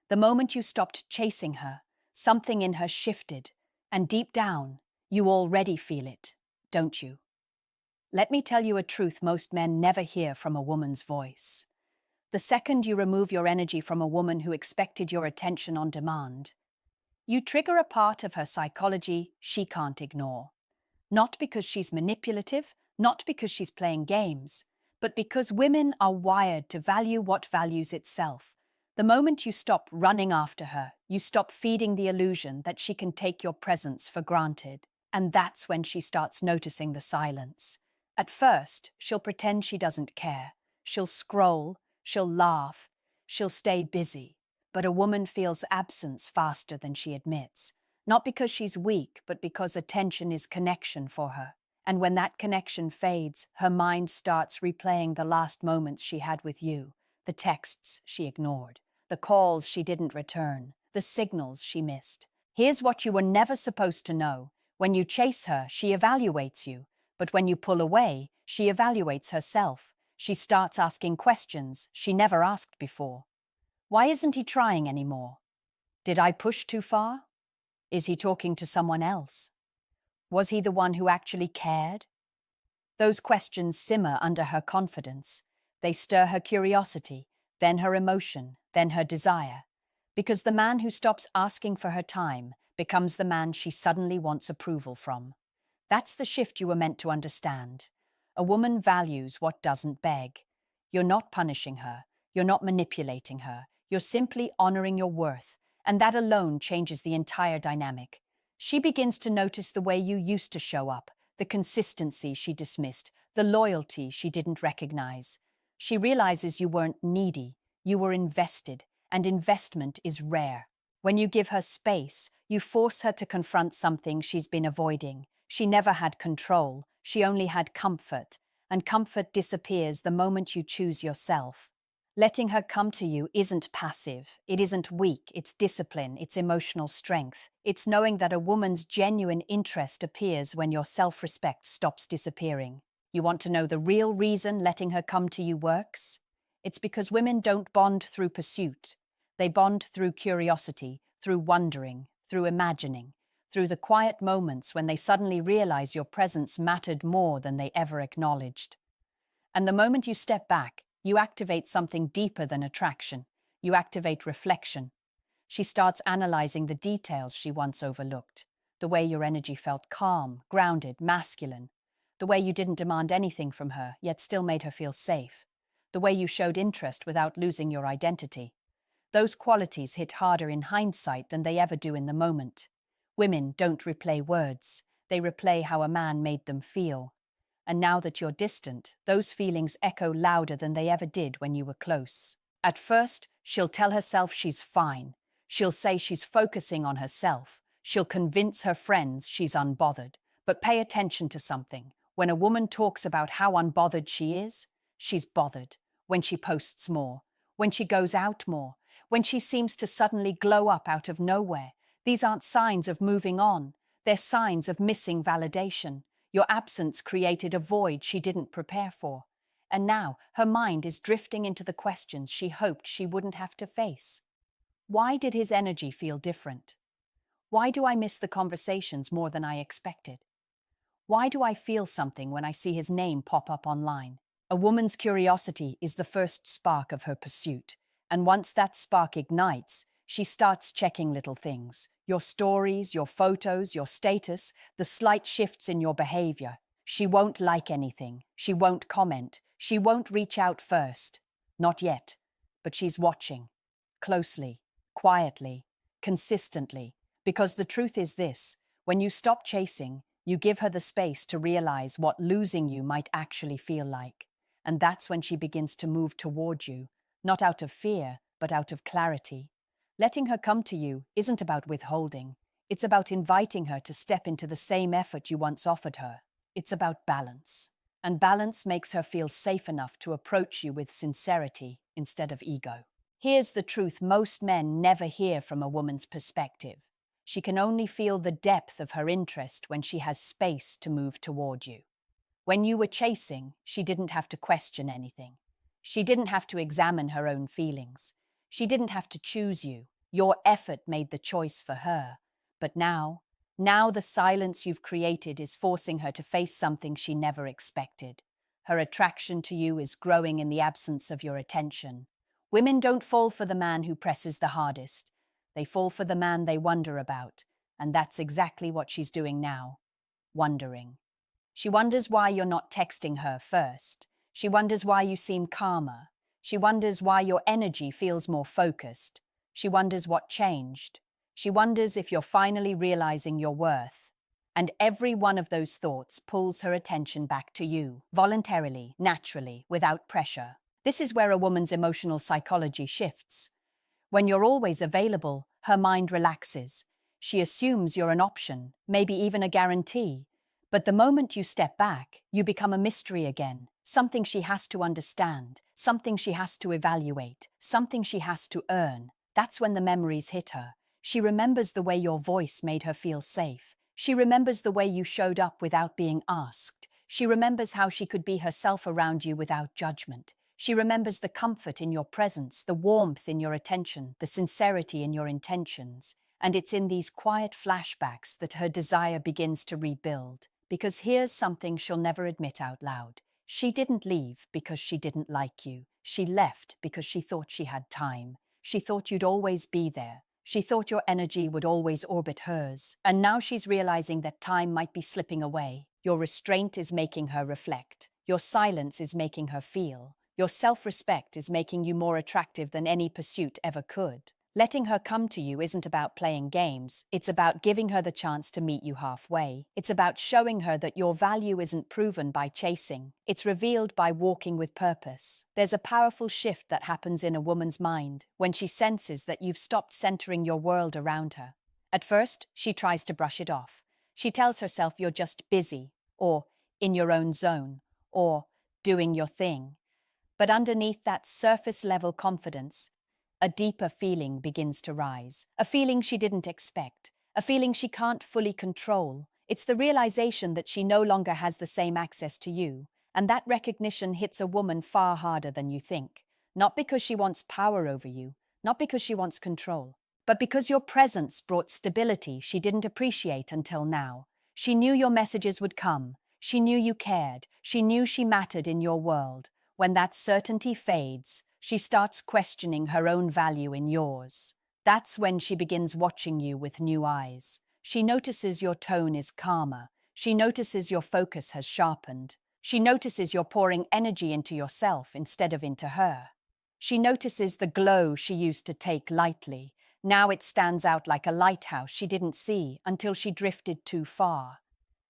The moment you stopped chasing her, something in her shifted, and deep down, you already feel it, don't you? Let me tell you a truth most men never hear from a woman's voice. The second you remove your energy from a woman who expected your attention on demand, you trigger a part of her psychology she can't ignore. Not because she's manipulative, not because she's playing games, but because women are wired to value what values itself. The moment you stop running after her, you stop feeding the illusion that she can take your presence for granted. And that's when she starts noticing the silence. At first, she'll pretend she doesn't care. She'll scroll, she'll laugh, she'll stay busy. But a woman feels absence faster than she admits. Not because she's weak, but because attention is connection for her. And when that connection fades, her mind starts replaying the last moments she had with you, the texts she ignored, the calls she didn't return, the signals she missed. Here's what you were never supposed to know. When you chase her, she evaluates you. But when you pull away, she evaluates herself. She starts asking questions she never asked before. Why isn't he trying anymore? Did I push too far? Is he talking to someone else? Was he the one who actually cared? Those questions simmer under her confidence. They stir her curiosity, then her emotion, then her desire. Because the man who stops asking for her time becomes the man she suddenly wants approval from. That's the shift you were meant to understand. A woman values what doesn't beg. You're not punishing her. You're not manipulating her. You're simply honoring your worth. And that alone changes the entire dynamic. She begins to notice the way you used to show up, the consistency she dismissed, the loyalty she didn't recognize. She realizes you weren't needy, you were invested, and investment is rare. When you give her space, you force her to confront something she's been avoiding. She never had control, she only had comfort, and comfort disappears the moment you choose yourself. Letting her come to you isn't passive, it isn't weak, it's discipline, it's emotional strength. It's knowing that a woman's genuine interest appears when your self-respect stops disappearing. You want to know the real reason letting her come to you works? It's because women don't bond through pursuit. They bond through curiosity, through wondering, through imagining, through the quiet moments when they suddenly realize your presence mattered more than they ever acknowledged. And the moment you step back, you activate something deeper than attraction. You activate reflection. She starts analyzing the details she once overlooked. The way your energy felt calm, grounded, masculine. The way you didn't demand anything from her, yet still made her feel safe. The way you showed interest without losing your identity. Those qualities hit harder in hindsight than they ever do in the moment. Women don't replay words. They replay how a man made them feel. And now that you're distant, those feelings echo louder than they ever did when you were close. At first, she'll tell herself she's fine. She'll say she's focusing on herself. She'll convince her friends she's unbothered. But pay attention to something. When a woman talks about how unbothered she is, she's bothered. When she posts more, when she goes out more, when she seems to suddenly glow up out of nowhere, these aren't signs of moving on. They're signs of missing validation. Your absence created a void she didn't prepare for. And now her mind is drifting into the questions she hoped she wouldn't have to face. Why did his energy feel different? Why do I miss the conversations more than I expected? Why do I feel something when I see his name pop up online? A woman's curiosity is the first spark of her pursuit. And once that spark ignites, she starts checking little things. Your stories, your photos, your status, the slight shifts in your behavior. She won't like anything. She won't comment. She won't reach out first. Not yet. But she's watching. Closely, quietly, consistently. Because the truth is this, when you stop chasing, you give her the space to realize what losing you might actually feel like. And that's when she begins to move toward you, not out of fear, but out of clarity. Letting her come to you isn't about withholding. It's about inviting her to step into the same effort you once offered her. It's about balance. And balance makes her feel safe enough to approach you with sincerity instead of ego. Here's the truth most men never hear from a woman's perspective. She can only feel the depth of her interest when she has space to move toward you. When you were chasing, she didn't have to question anything. She didn't have to examine her own feelings. She didn't have to choose you. Your effort made the choice for her. But now the silence you've created is forcing her to face something she never expected. Her attraction to you is growing in the absence of your attention. Women don't fall for the man who presses the hardest. They fall for the man they wonder about, and that's exactly what she's doing now. Wondering. She wonders why you're not texting her first. She wonders why you seem calmer. She wonders why your energy feels more focused. She wonders what changed. She wonders if you're finally realizing your worth. And every one of those thoughts pulls her attention back to you, voluntarily, naturally, without pressure. This is where a woman's emotional psychology shifts. When you're always available, her mind relaxes. She assumes you're an option, maybe even a guarantee. But the moment you step back, you become a mystery again, something she has to understand, something she has to evaluate, something she has to earn. That's when the memories hit her. She remembers the way your voice made her feel safe. She remembers the way you showed up without being asked. She remembers how she could be herself around you without judgment. She remembers the comfort in your presence, the warmth in your attention, the sincerity in your intentions. And it's in these quiet flashbacks that her desire begins to rebuild. Because here's something she'll never admit out loud. She didn't leave because she didn't like you. She left because she thought she had time. She thought you'd always be there. She thought your energy would always orbit hers. And now she's realizing that time might be slipping away. Your restraint is making her reflect. Your silence is making her feel. Your self-respect is making you more attractive than any pursuit ever could. Letting her come to you isn't about playing games. It's about giving her the chance to meet you halfway. It's about showing her that your value isn't proven by chasing. It's revealed by walking with purpose. There's a powerful shift that happens in a woman's mind when she senses that you've stopped centering your world around her. At first, she tries to brush it off. She tells herself you're just busy, or in your own zone, or doing your thing. But underneath that surface-level confidence, a deeper feeling begins to rise, a feeling she didn't expect, a feeling she can't fully control. It's the realization that she no longer has the same access to you, and that recognition hits a woman far harder than you think. Not because she wants power over you, not because she wants control, but because your presence brought stability she didn't appreciate until now. She knew your messages would come. She knew you cared. She knew she mattered in your world. When that certainty fades, she starts questioning her own value in yours. That's when she begins watching you with new eyes. She notices your tone is calmer. She notices your focus has sharpened. She notices you're pouring energy into yourself instead of into her. She notices the glow she used to take lightly. Now it stands out like a lighthouse she didn't see until she drifted too far.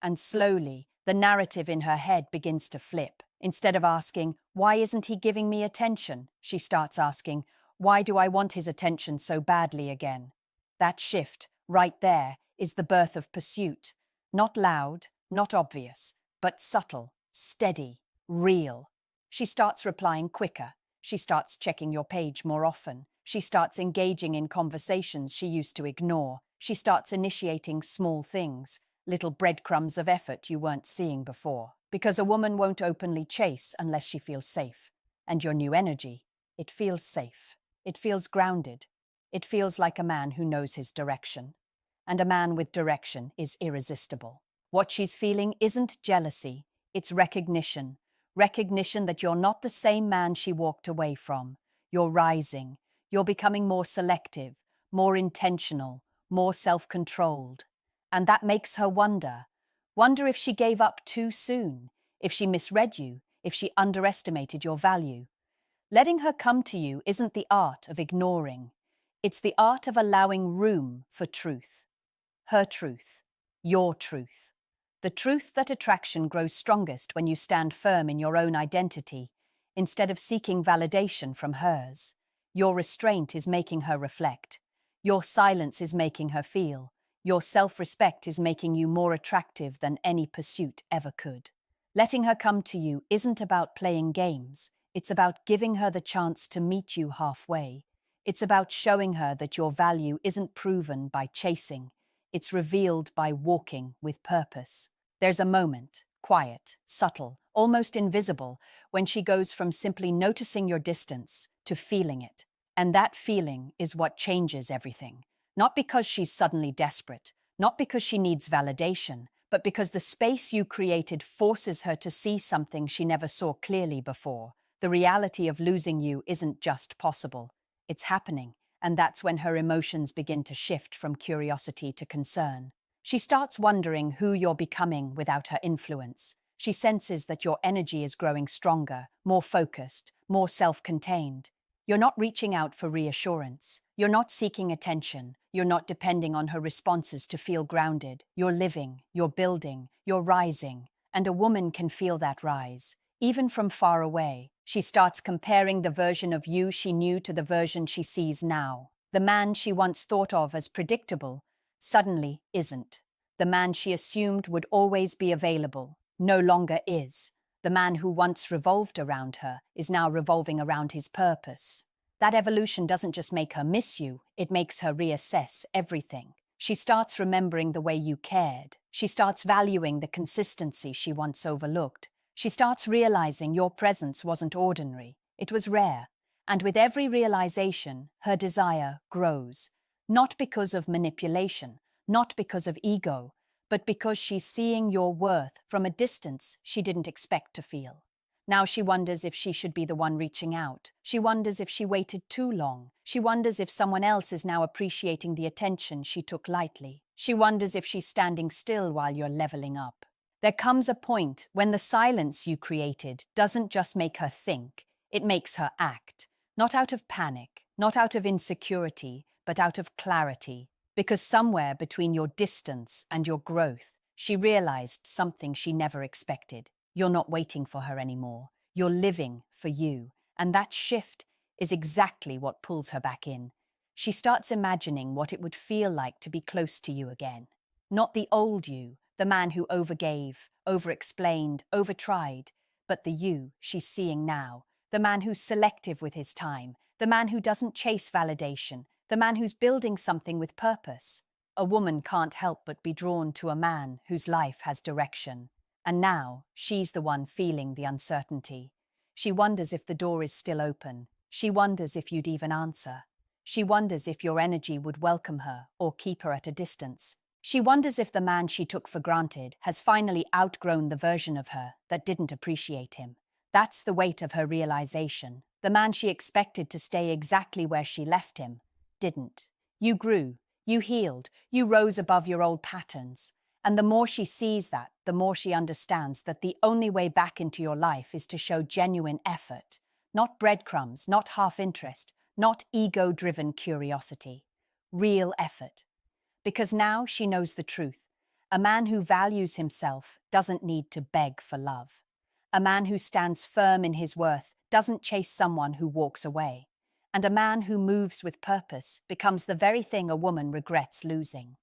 And slowly, the narrative in her head begins to flip. Instead of asking, "Why isn't he giving me attention?" she starts asking, "Why do I want his attention so badly again?" That shift, right there, is the birth of pursuit. Not loud, not obvious, but subtle, steady, real. She starts replying quicker. She starts checking your page more often. She starts engaging in conversations she used to ignore. She starts initiating small things, little breadcrumbs of effort you weren't seeing before. Because a woman won't openly chase unless she feels safe. And your new energy, it feels safe. It feels grounded. It feels like a man who knows his direction. And a man with direction is irresistible. What she's feeling isn't jealousy, it's recognition. Recognition that you're not the same man she walked away from. You're rising. You're becoming more selective, more intentional, more self-controlled. And that makes her wonder if she gave up too soon, if she misread you, if she underestimated your value. Letting her come to you isn't the art of ignoring. It's the art of allowing room for truth. Her truth. Your truth. The truth that attraction grows strongest when you stand firm in your own identity, instead of seeking validation from hers. Your restraint is making her reflect. Your silence is making her feel. Your self-respect is making you more attractive than any pursuit ever could. Letting her come to you isn't about playing games. It's about giving her the chance to meet you halfway. It's about showing her that your value isn't proven by chasing. It's revealed by walking with purpose. There's a moment, quiet, subtle, almost invisible, when she goes from simply noticing your distance to feeling it. And that feeling is what changes everything. Not because she's suddenly desperate, not because she needs validation, but because the space you created forces her to see something she never saw clearly before. The reality of losing you isn't just possible, it's happening, and that's when her emotions begin to shift from curiosity to concern. She starts wondering who you're becoming without her influence. She senses that your energy is growing stronger, more focused, more self-contained. You're not reaching out for reassurance. You're not seeking attention. You're not depending on her responses to feel grounded. You're living, you're building, you're rising. And a woman can feel that rise, even from far away. She starts comparing the version of you she knew to the version she sees now. The man she once thought of as predictable suddenly isn't. The man she assumed would always be available no longer is. The man who once revolved around her is now revolving around his purpose. That evolution doesn't just make her miss you, it makes her reassess everything. She starts remembering the way you cared. She starts valuing the consistency she once overlooked. She starts realizing your presence wasn't ordinary, it was rare. And with every realization, her desire grows. Not because of manipulation, not because of ego, but because she's seeing your worth from a distance she didn't expect to feel. Now she wonders if she should be the one reaching out. She wonders if she waited too long. She wonders if someone else is now appreciating the attention she took lightly. She wonders if she's standing still while you're leveling up. There comes a point when the silence you created doesn't just make her think, it makes her act. Not out of panic, not out of insecurity, but out of clarity. Because somewhere between your distance and your growth, she realized something she never expected. You're not waiting for her anymore. You're living for you. And that shift is exactly what pulls her back in. She starts imagining what it would feel like to be close to you again. Not the old you, the man who overgave, overexplained, overtried, but the you she's seeing now, the man who's selective with his time, the man who doesn't chase validation, the man who's building something with purpose. A woman can't help but be drawn to a man whose life has direction. And now, she's the one feeling the uncertainty. She wonders if the door is still open. She wonders if you'd even answer. She wonders if your energy would welcome her or keep her at a distance. She wonders if the man she took for granted has finally outgrown the version of her that didn't appreciate him. That's the weight of her realization. The man she expected to stay exactly where she left him didn't. You grew, you healed, you rose above your old patterns. And the more she sees that, the more she understands that the only way back into your life is to show genuine effort. Not breadcrumbs, not half-interest, not ego-driven curiosity. Real effort. Because now she knows the truth. A man who values himself doesn't need to beg for love. A man who stands firm in his worth doesn't chase someone who walks away. And a man who moves with purpose becomes the very thing a woman regrets losing.